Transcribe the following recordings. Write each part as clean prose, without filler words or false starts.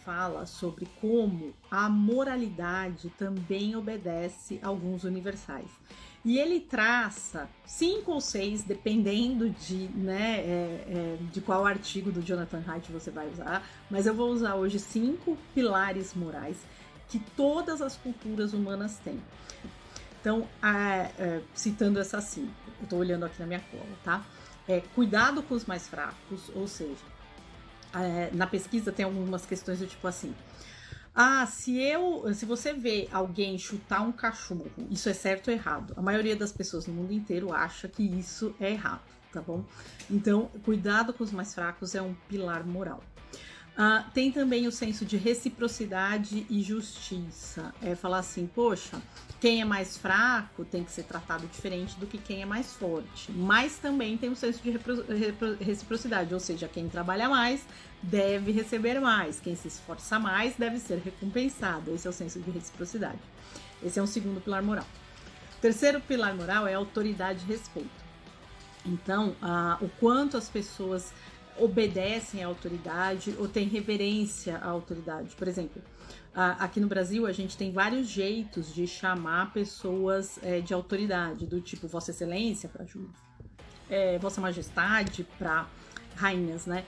fala sobre como a moralidade também obedece a alguns universais. E ele traça 5 ou 6, dependendo de qual artigo do Jonathan Haidt você vai usar, mas eu vou usar hoje 5 pilares morais que todas as culturas humanas têm. Então, citando essas 5, eu estou olhando aqui na minha cola, tá? Cuidado com os mais fracos, ou seja, na pesquisa tem algumas questões do tipo assim: se você vê alguém chutar um cachorro, isso é certo ou errado? A maioria das pessoas no mundo inteiro acha que isso é errado, tá bom? Então, cuidado com os mais fracos é um pilar moral. Tem também o senso de reciprocidade e justiça. Falar assim, poxa, quem é mais fraco tem que ser tratado diferente do que quem é mais forte. Mas também tem o senso de reciprocidade, ou seja, quem trabalha mais deve receber mais, quem se esforça mais deve ser recompensado. Esse é o senso de reciprocidade. Esse é um segundo pilar moral. O terceiro pilar moral é autoridade e respeito. Então, o quanto as pessoas obedecem à autoridade ou têm reverência à autoridade. Por exemplo, aqui no Brasil a gente tem vários jeitos de chamar pessoas de autoridade, do tipo Vossa Excelência para juiz, Vossa Majestade para rainhas, né?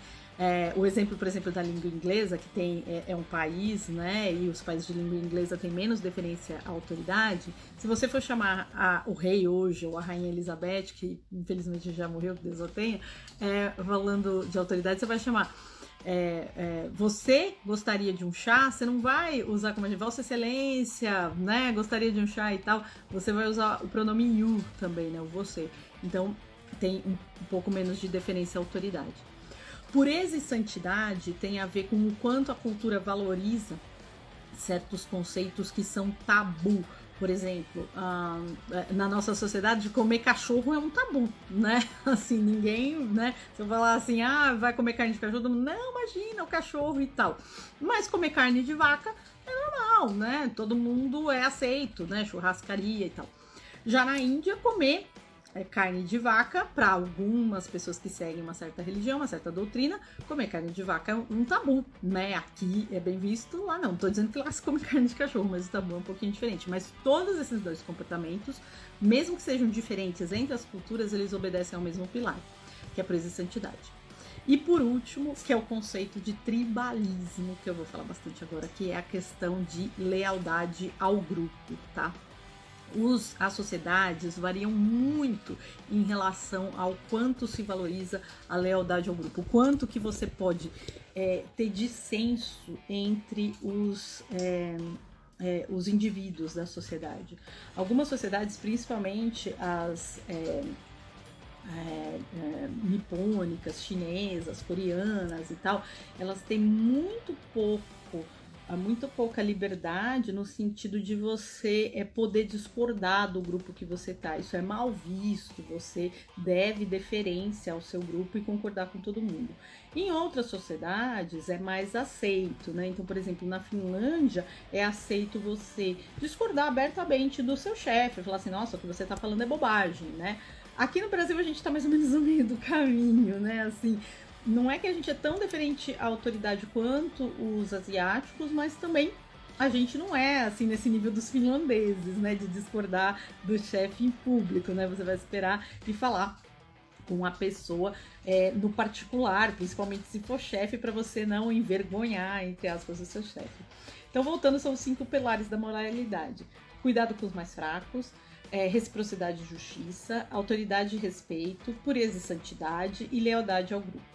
O exemplo, por exemplo, da língua inglesa, que é um país, né, e os países de língua inglesa têm menos deferência à autoridade. Se você for chamar o rei hoje, ou a rainha Elizabeth, que infelizmente já morreu, que Deus o tenha, falando de autoridade, você vai chamar você gostaria de um chá, você não vai usar como Vossa Excelência, né, gostaria de um chá e tal, você vai usar o pronome you também, né, o você. Então tem um pouco menos de deferência à autoridade. Pureza e santidade tem a ver com o quanto a cultura valoriza certos conceitos que são tabu. Por exemplo, na nossa sociedade, comer cachorro é um tabu, né? Assim, ninguém, né? Se eu falar assim, vai comer carne de cachorro, não, imagina o cachorro e tal. Mas comer carne de vaca é normal, né? Todo mundo é aceito, né? Churrascaria e tal. Já na Índia, comer carne de vaca, para algumas pessoas que seguem uma certa religião, uma certa doutrina, comer carne de vaca é um tabu, né? Aqui é bem visto, lá não. Tô dizendo que lá se come carne de cachorro, mas o tabu é um pouquinho diferente. Mas todos esses dois comportamentos, mesmo que sejam diferentes entre as culturas, eles obedecem ao mesmo pilar, que é a pureza e santidade. E por último, que é o conceito de tribalismo, que eu vou falar bastante agora, que é a questão de lealdade ao grupo, tá? As sociedades variam muito em relação ao quanto se valoriza a lealdade ao grupo, o quanto que você pode ter dissenso entre os indivíduos da sociedade. Algumas sociedades, principalmente as nipônicas, chinesas, coreanas e tal, elas têm muito pouca liberdade no sentido de você poder discordar do grupo que você tá. Isso é mal visto, você deve deferência ao seu grupo e concordar com todo mundo. Em outras sociedades é mais aceito, né? Então, por exemplo, na Finlândia é aceito você discordar abertamente do seu chefe, falar assim, nossa, o que você tá falando é bobagem, né? Aqui no Brasil a gente tá mais ou menos no meio do caminho, né? Assim, não é que a gente é tão diferente à autoridade quanto os asiáticos, mas também a gente não é assim nesse nível dos finlandeses, né? De discordar do chefe em público, né? Você vai esperar e falar com a pessoa no particular, principalmente se for chefe, para você não envergonhar, entre aspas, o seu chefe. Então, voltando, são os 5 pilares da moralidade. Cuidado com os mais fracos, reciprocidade e justiça, autoridade e respeito, pureza e santidade e lealdade ao grupo.